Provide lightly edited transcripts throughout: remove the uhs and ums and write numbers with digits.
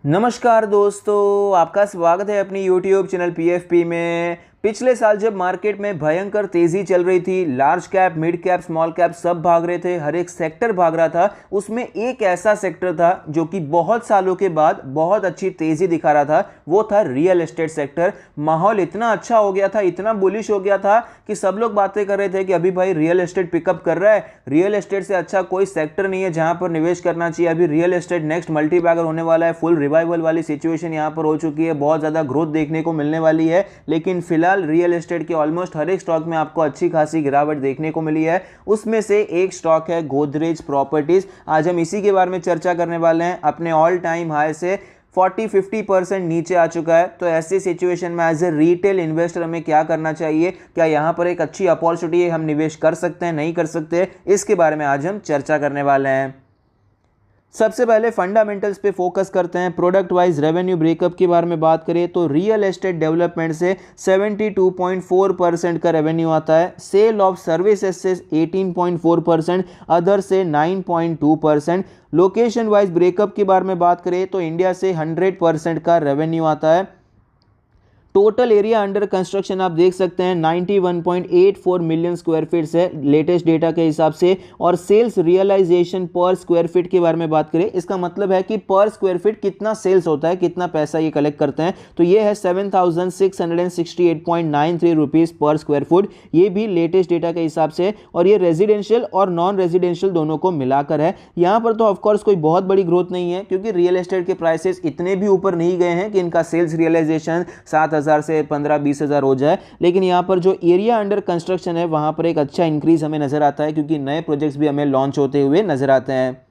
नमस्कार दोस्तों, आपका स्वागत है अपनी YouTube चैनल PFP में। पिछले साल जब मार्केट में भयंकर तेजी चल रही थी, large cap, mid cap, small cap सब भाग रहे थे, हर एक सेक्टर भाग रहा था। उसमें एक ऐसा सेक्टर था जो कि बहुत सालों के बाद बहुत अच्छी तेजी दिखा रहा था, वो था रियल एस्टेट सेक्टर। माहौल इतना अच्छा हो गया था, इतना बुलिश हो गया था कि सब लोग बातें कर रहे थे कि अभी भाई रियल एस्टेट पिकअप कर रहा है, रियल एस्टेट से अच्छा कोई सेक्टर नहीं है जहां पर निवेश करना चाहिए। अभी real estate next multibagger होने वाला है, फुल रिवाइवल वाली सिचुएशन यहां पर हो चुकी है, बहुत ज्यादा ग्रोथ देखने को मिलने वाली है। लेकिन फिलहाल रियल एस्टेट के ऑलमोस्ट हर एक स्टॉक में आपको अच्छी खासी गिरावट देखने को मिली है। उसमें से एक स्टॉक है गोदरेज प्रॉपर्टीज। आज हम इसी के बारे में चर्चा करने वाले हैं। अपने ऑल टाइम हाई से 40-50% नीचे आ चुका है। तो ऐसी सिचुएशन में एज ए रिटेल इन्वेस्टर हमें क्या करना चाहिए, क्या यहाँ पर एक अच्छी अपॉर्चुनिटी है, हम निवेश कर सकते हैं, नहीं कर सकते, इसके बारे में आज हम चर्चा करने वाले हैं। सबसे पहले फंडामेंटल्स पे फोकस करते हैं। प्रोडक्ट वाइज रेवेन्यू ब्रेकअप के बारे में बात करें तो रियल एस्टेट डेवलपमेंट से 72.4% का रेवेन्यू आता है, सेल ऑफ सर्विसेज से 18.4%, अदर से 9.2%। लोकेशन वाइज ब्रेकअप के बारे में बात करें तो इंडिया से 100% का रेवेन्यू आता है। टोटल एरिया अंडर कंस्ट्रक्शन आप देख सकते हैं 91.84 मिलियन स्क्वायर फीट से लेटेस्ट डेटा के हिसाब से। और सेल्स रियलाइजेशन पर स्क्वायर फीट के बारे में बात करें, इसका मतलब है कि पर स्क्वायर फीट कितना सेल्स होता है, कितना पैसा ये कलेक्ट करते हैं, तो ये है 7668.93 रुपीज़ पर स्क्वायर फुट, ये भी लेटेस्ट डेटा के हिसाब से। और ये रेजिडेंशियल और नॉन रेजिडेंशियल दोनों को मिलाकर है। यहाँ पर तो ऑफकोर्स कोई बहुत बड़ी ग्रोथ नहीं है, क्योंकि रियल एस्टेट के प्राइसेस इतने भी ऊपर नहीं गए हैं कि इनका सेल्स रियलाइजेशन 7,000 से 15-20 हज़ार हो जाए। लेकिन यहाँ पर जो एरिया अंडर कंस्ट्रक्शन है वहां पर एक अच्छा इंक्रीज हमें नजर आता है, क्योंकि नए प्रोजेक्ट्स भी हमें लॉन्च होते हुए नजर आते हैं।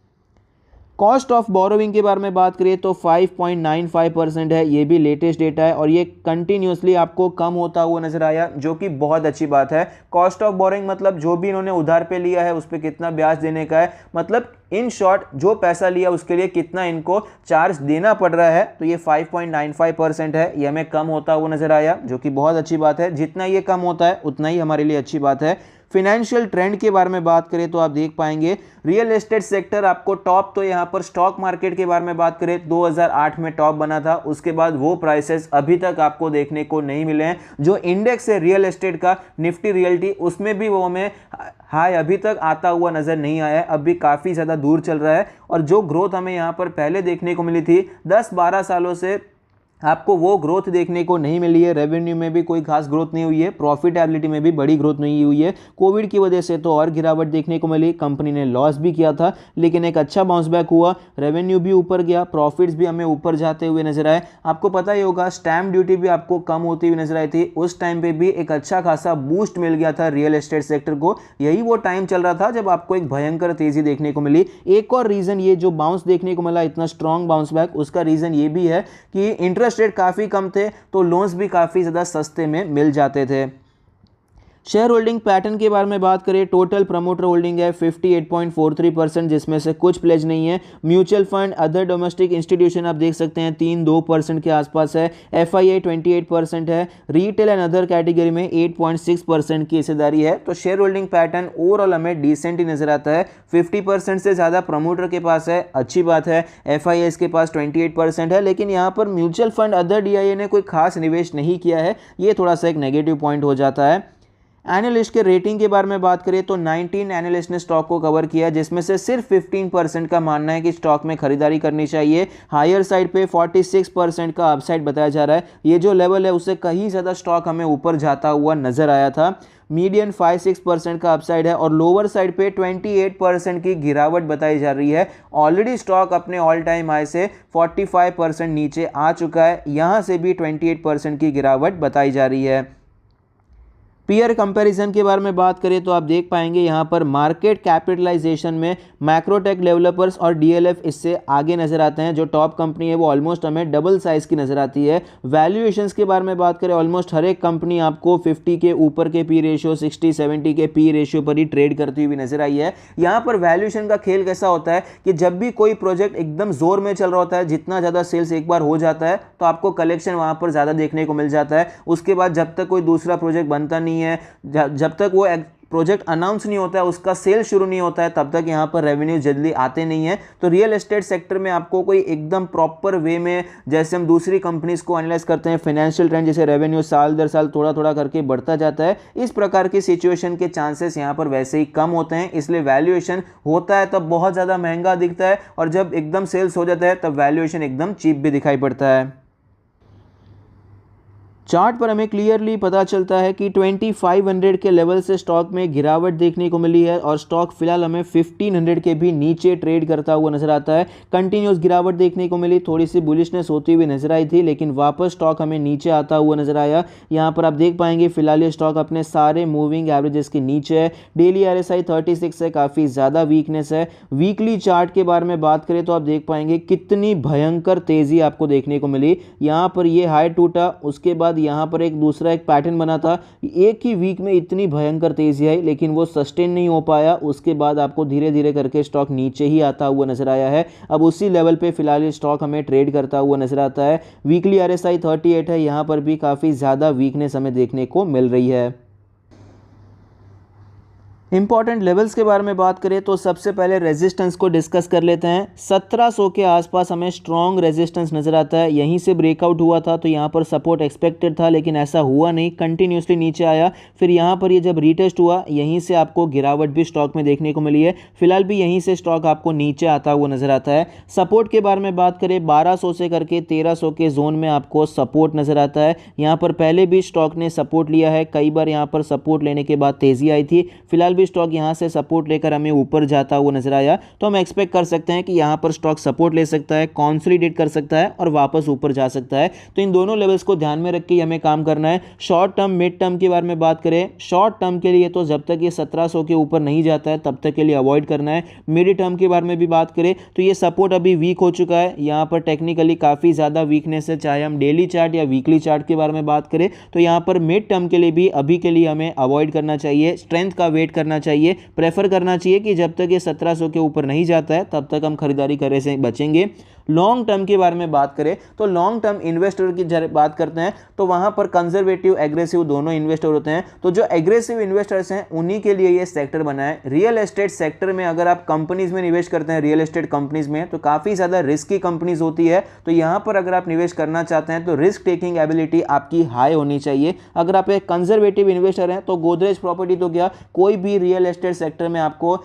कॉस्ट ऑफ बोरोइंग के बारे में बात करें तो 5.95% है, ये भी लेटेस्ट डेटा है और ये कंटिन्यूसली आपको कम होता हुआ नजर आया, जो कि बहुत अच्छी बात है। कॉस्ट ऑफ बोरोइंग मतलब जो भी इन्होंने उधार पे लिया है उस पर कितना ब्याज देने का है, मतलब इन शॉर्ट जो पैसा लिया उसके लिए कितना इनको चार्ज देना पड़ रहा है, तो ये 5.95% है, ये हमें कम होता हुआ नजर आया, जो कि बहुत अच्छी बात है। जितना ये कम होता है उतना ही हमारे लिए अच्छी बात है। फिनेंशियल ट्रेंड के बारे में बात करें तो आप देख पाएंगे रियल एस्टेट सेक्टर आपको टॉप, तो यहाँ पर स्टॉक मार्केट के बारे में बात करें 2008 में टॉप बना था, उसके बाद वो प्राइसेस अभी तक आपको देखने को नहीं मिले हैं। जो इंडेक्स है रियल एस्टेट का निफ्टी रियल्टी, उसमें भी वो हमें हाई अभी तक आता हुआ नजर नहीं आया है, अभी काफ़ी ज़्यादा दूर चल रहा है। और जो ग्रोथ हमें यहाँ पर पहले देखने को मिली थी 10-12 सालों से, आपको वो ग्रोथ देखने को नहीं मिली है। रेवेन्यू में भी कोई खास ग्रोथ नहीं हुई है, प्रॉफिटेबिलिटी में भी बड़ी ग्रोथ नहीं हुई है। कोविड की वजह से तो और गिरावट देखने को मिली, कंपनी ने लॉस भी किया था, लेकिन एक अच्छा बाउंस बैक हुआ, रेवेन्यू भी ऊपर गया, प्रॉफिट्स भी हमें ऊपर जाते हुए नजर आए। आपको पता ही होगा स्टैम्प ड्यूटी भी आपको कम होती हुई नजर आई थी, उस टाइम पे भी एक अच्छा खासा बूस्ट मिल गया था रियल एस्टेट सेक्टर को। यही वो टाइम चल रहा था जब आपको एक भयंकर तेजी देखने को मिली। एक और रीजन ये जो बाउंस देखने को मिला, इतना स्ट्रॉन्ग बाउंस बैक, उसका रीजन ये भी है कि इंटरेस्ट रेट काफी कम थे, तो लोन्स भी काफी ज्यादा सस्ते में मिल जाते थे। शेयर होल्डिंग पैटर्न के बारे में बात करें, टोटल प्रमोटर होल्डिंग है 58.43%, जिसमें से कुछ प्लेज नहीं है। Mutual fund, other domestic institution आप देख सकते हैं 3-2% के आसपास है। FII 28% है। रिटेल एंड अदर कैटेगरी में 8.6% की हिस्सेदारी है। तो शेयर होल्डिंग पैटर्न ओवरऑल हमें डिसेंट ही नजर आता है। 50% से ज़्यादा प्रमोटर के पास है, अच्छी बात है। FII के पास 28% है, लेकिन यहाँ पर म्यूचुअल फंड, अदर DIA ने कोई खास निवेश नहीं किया है, ये थोड़ा सा एक नेगेटिव पॉइंट हो जाता है। एनालिस्ट के रेटिंग के बारे में बात करें तो 19 एनालिस्ट ने स्टॉक को कवर किया, जिसमें से सिर्फ 15% का मानना है कि स्टॉक में खरीदारी करनी चाहिए। हायर साइड पे 46% का अपसाइड बताया जा रहा है। ये जो लेवल है उससे कहीं ज़्यादा स्टॉक हमें ऊपर जाता हुआ नजर आया था। मीडियन 5-6% का अपसाइड है और लोअर साइड पे 28% की गिरावट बताई जा रही है। ऑलरेडी स्टॉक अपने ऑल टाइम हाई से 45% नीचे आ चुका है, यहाँ से भी 28% की गिरावट बताई जा रही है। पीयर कंपैरिजन के बारे में बात करें तो आप देख पाएंगे यहाँ पर मार्केट कैपिटलाइजेशन में मैक्रोटेक डेवलपर्स और DLF इससे आगे नजर आते हैं। जो टॉप कंपनी है वो ऑलमोस्ट हमें डबल साइज की नजर आती है। वैल्यूएशंस के बारे में बात करें, ऑलमोस्ट हर एक कंपनी आपको 50 के ऊपर के पी रेशियो, 60-70 के पी रेशियो पर ही ट्रेड करती हुई नजर आई है। यहाँ पर वैल्यूएशन का खेल कैसा होता है कि जब भी कोई प्रोजेक्ट एकदम जोर में चल रहा होता है, जितना ज़्यादा सेल्स एक बार हो जाता है तो आपको कलेक्शन वहाँ पर ज़्यादा देखने को मिल जाता है। उसके बाद जब तक कोई दूसरा प्रोजेक्ट बनता नहीं है, जब तक वो प्रोजेक्ट अनाउंस नहीं होता है, उसका सेल शुरू नहीं होता है, तब तक यहाँ पर रेवेन्यू जल्दी आते नहीं है। तो रियल एस्टेट सेक्टर में आपको कोई एकदम प्रॉपर वे में, जैसे हम दूसरी कंपनीज को एनालाइज करते हैं फाइनेंशियल ट्रेंड, जैसे रेवेन्यू साल दर साल थोड़ा थोड़ा करके बढ़ता जाता है, इस प्रकार की सिचुएशन के चांसेस यहाँ पर वैसे ही कम होते हैं। इसलिए वैल्यूएशन होता है तब बहुत ज़्यादा महंगा दिखता है, और जब एकदम सेल्स हो जाता है तब वैल्यूएशन एकदम चीप भी दिखाई पड़ता है। चार्ट पर हमें क्लियरली पता चलता है कि 2500 के लेवल से स्टॉक में गिरावट देखने को मिली है, और स्टॉक फिलहाल हमें 1500 के भी नीचे ट्रेड करता हुआ नजर आता है। कंटिन्यूस गिरावट देखने को मिली, थोड़ी सी बुलिशनेस होती हुई नजर आई थी, लेकिन वापस स्टॉक हमें नीचे आता हुआ नजर आया। यहाँ पर आप देख पाएंगे फिलहाल ये स्टॉक अपने सारे मूविंग एवरेजेस के नीचे है। डेली RSI 36 है, काफ़ी ज़्यादा वीकनेस है। वीकली चार्ट के बारे में बात करें तो आप देख पाएंगे कितनी भयंकर तेज़ी आपको देखने को मिली। यहाँ पर ये हाई टूटा, उसके बाद यहाँ पर एक दूसरा एक पैटर्न बना था, एक ही वीक में इतनी भयंकर तेजी आई, लेकिन वो सस्टेन नहीं हो पाया। उसके बाद आपको धीरे धीरे करके स्टॉक नीचे ही आता हुआ नजर आया है। अब उसी लेवल पे फिलहाल ये स्टॉक हमें ट्रेड करता हुआ नजर आता है। वीकली RSI 38 है, यहाँ पर भी काफ़ी ज़्यादा वीकनेस हमें देखने को मिल रही है। इंपॉर्टेंट लेवल्स के बारे में बात करें तो सबसे पहले रेजिस्टेंस को डिस्कस कर लेते हैं। 1700 के आसपास हमें स्ट्रॉन्ग रेजिस्टेंस नजर आता है। यहीं से ब्रेकआउट हुआ था, तो यहाँ पर सपोर्ट एक्सपेक्टेड था, लेकिन ऐसा हुआ नहीं, कंटिन्यूसली नीचे आया। फिर यहाँ पर ये जब रीटेस्ट हुआ, यहीं से आपको गिरावट भी स्टॉक में देखने को मिली है। फिलहाल भी यहीं से स्टॉक आपको नीचे आता हुआ नजर आता है। सपोर्ट के बारे में बात करें, 1200 से करके 1300 के जोन में आपको सपोर्ट नजर आता है। यहाँ पर पहले भी स्टॉक ने सपोर्ट लिया है, कई बार यहाँ पर सपोर्ट लेने के बाद तेजी आई थी। फिलहाल भी स्टॉक यहां से सपोर्ट लेकर हमें ऊपर जाता हुआ नजर आया, तो हम एक्सपेक्ट कर सकते हैं कि यहां पर स्टॉक सपोर्ट ले सकता है, कंसोलिडेट कर सकता है और वापस ऊपर जा सकता है। तो इन दोनों लेवल्स को ध्यान में रख के हमें काम करना है। शॉर्ट टर्म, मिड टर्म के बारे में बात करें, शॉर्ट टर्म के लिए तो जब तक ये 1700 के ऊपर नहीं जाता है तब तक के लिए अवॉइड करना है। मिड टर्म के बारे में भी बात करें तो ये सपोर्ट अभी वीक हो चुका है, यहां पर टेक्निकली काफी ज्यादा वीकनेस है। चाहे हम डेली चार्ट या वीकली चार्ट के बारे में बात करें तो यहां पर मिड टर्म के लिए भी अभी के लिए हमें अवॉइड करना चाहिए, स्ट्रेंथ का वेट करना चाहिए, प्रेफर करना चाहिए कि जब तक ये 1700 के ऊपर नहीं जाता है तब तक हम खरीदारी करने से बचेंगे। लॉन्ग टर्म के बारे में बात करें तो लॉन्ग टर्म इन्वेस्टर की बात करते हैं तो वहां पर कंजर्वेटिव, एग्रेसिव दोनों इन्वेस्टर होते हैं। तो जो एग्रेसिव इन्वेस्टर्स हैं उन्हीं के लिए ये सेक्टर बना है। रियल एस्टेट सेक्टर में अगर आप कंपनीज में निवेश करते हैं, रियल एस्टेट कंपनीज में, तो काफी ज्यादा रिस्की कंपनीज होती है। तो यहां पर अगर आप निवेश करना चाहते हैं तो रिस्क टेकिंग एबिलिटी आपकी हाई होनी चाहिए। अगर आप एक कंजर्वेटिव इन्वेस्टर हैं तो गोदरेज प्रॉपर्टी तो क्या, कोई भी रियल एस्टेट सेक्टर में आपको,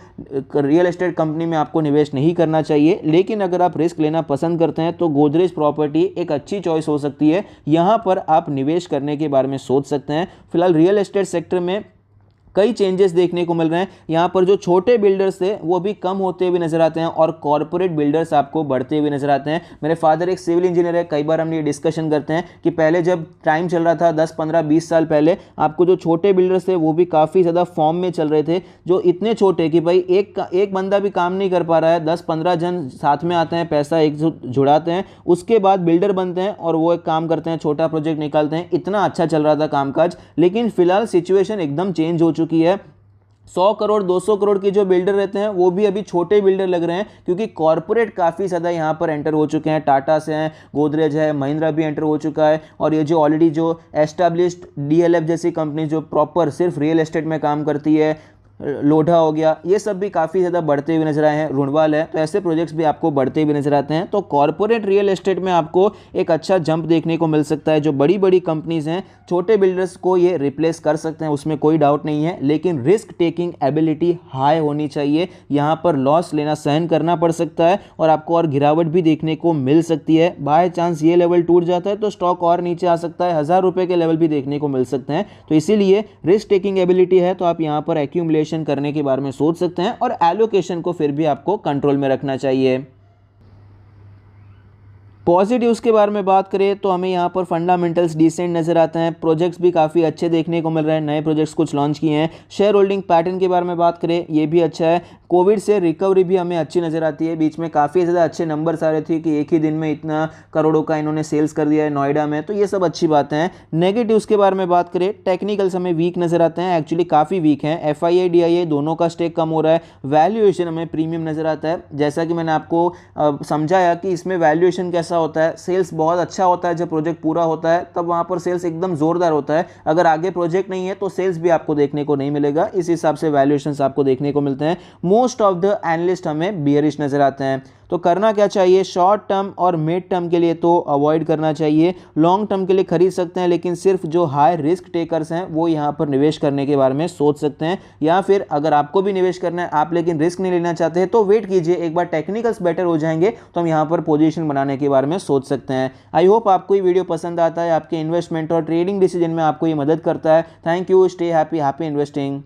रियल एस्टेट कंपनी में आपको निवेश नहीं करना चाहिए। लेकिन अगर आप रिस्क लेना पसंद करते हैं तो गोदरेज प्रॉपर्टी एक अच्छी चॉइस हो सकती है, यहां पर आप निवेश करने के बारे में सोच सकते हैं। फिलहाल रियल एस्टेट सेक्टर में कई चेंजेस देखने को मिल रहे हैं। यहाँ पर जो छोटे बिल्डर्स थे वो भी कम होते हुए नजर आते हैं और कॉर्पोरेट बिल्डर्स आपको बढ़ते हुए नजर आते हैं। मेरे फादर एक सिविल इंजीनियर है, कई बार हम ये डिस्कशन करते हैं कि पहले जब टाइम चल रहा था 10, 15, 20 साल पहले, आपको जो छोटे बिल्डर्स थे वो भी काफ़ी ज़्यादा फॉर्म में चल रहे थे, जो इतने छोटे कि भाई एक बंदा भी काम नहीं कर पा रहा है, 10-15 जन साथ में आते हैं, पैसा एक जुड़ाते हैं, उसके बाद बिल्डर बनते हैं और वो एक काम करते हैं, छोटा प्रोजेक्ट निकालते हैं। इतना अच्छा चल रहा था कामकाज, लेकिन फिलहाल सिचुएशन एकदम चेंज हो चुकी है। 100 करोड़ 200 करोड़ के जो बिल्डर रहते हैं वो भी अभी छोटे बिल्डर लग रहे हैं, क्योंकि कॉर्पोरेट काफ़ी ज़्यादा यहाँ पर एंटर हो चुके हैं। टाटा से हैं, गोदरेज है, महिंद्रा भी एंटर हो चुका है, और ये जो ऑलरेडी जो एस्टैब्लिश्ड DLF जैसी कंपनी जो प्रॉपर सिर्फ रियल एस्टेट में काम करती है, लोढ़ा हो गया, ये सब भी काफ़ी ज़्यादा बढ़ते हुए नजर आए हैं। रुणवाल है, तो ऐसे प्रोजेक्ट्स भी आपको बढ़ते हुए नजर आते हैं। तो कॉर्पोरेट रियल एस्टेट में आपको एक अच्छा जंप देखने को मिल सकता है। जो बड़ी बड़ी कंपनीज हैं, छोटे बिल्डर्स को ये रिप्लेस कर सकते हैं, उसमें कोई डाउट नहीं है, लेकिन रिस्क टेकिंग एबिलिटी हाई होनी चाहिए। यहाँ पर लॉस लेना सहन करना पड़ सकता है और आपको और गिरावट भी देखने को मिल सकती है। बाय चांस ये लेवल टूट जाता है तो स्टॉक और नीचे आ सकता है, 1000 रुपये के लेवल भी देखने को मिल सकते हैं। तो इसीलिए रिस्क टेकिंग एबिलिटी है तो आप यहाँ पर एक्यूमुलेशन करने के बारे में सोच सकते हैं, और एलोकेशन को फिर भी आपको कंट्रोल में रखना चाहिए। पॉजिटिव्स के बारे में बात करें तो हमें यहाँ पर फंडामेंटल्स डिसेंट नजर आते हैं, प्रोजेक्ट्स भी काफ़ी अच्छे देखने को मिल रहे हैं, नए प्रोजेक्ट्स कुछ लॉन्च किए हैं। शेयर होल्डिंग पैटर्न के बारे में बात करें, ये भी अच्छा है। कोविड से रिकवरी भी हमें अच्छी नज़र आती है, बीच में काफ़ी ज़्यादा अच्छे नंबर्स आ रहे थे कि एक ही दिन में इतना करोड़ों का इन्होंने सेल्स कर दिया है नोएडा में, तो ये सब अच्छी बातें हैं। नेगेटिव्स के बारे में बात करें, टेक्निकल्स हमें वीक नज़र आते हैं, एक्चुअली काफ़ी वीक हैं। FIA DIA दोनों का स्टेक कम हो रहा है, वैल्यूएशन हमें प्रीमियम नज़र आता है। जैसा कि मैंने आपको समझाया कि इसमें वैल्यूएशन कैसा कैसा होता है, सेल्स बहुत अच्छा होता है जब प्रोजेक्ट पूरा होता है, तब वहां पर सेल्स एकदम जोरदार होता है। अगर आगे प्रोजेक्ट नहीं है तो सेल्स भी आपको देखने को नहीं मिलेगा। इस हिसाब से वैल्यूएशंस आपको देखने को मिलते हैं। मोस्ट ऑफ द एनालिस्ट हमें बियरिश नजर आते हैं। तो करना क्या चाहिए, शॉर्ट टर्म और मिड टर्म के लिए तो अवॉइड करना चाहिए। लॉन्ग टर्म के लिए खरीद सकते हैं, लेकिन सिर्फ जो हाई रिस्क टेकर्स हैं वो यहाँ पर निवेश करने के बारे में सोच सकते हैं। या फिर अगर आपको भी निवेश करना है, आप लेकिन रिस्क नहीं लेना चाहते हैं, तो वेट कीजिए, एक बार टेक्निकल्स बेटर हो जाएंगे तो हम यहाँ पर पोजीशन बनाने के बारे में सोच सकते हैं। आई होप आपको ये वीडियो पसंद आता है, आपके इन्वेस्टमेंट और ट्रेडिंग डिसीजन में आपको ये मदद करता है। Thank you, stay happy, happy investing.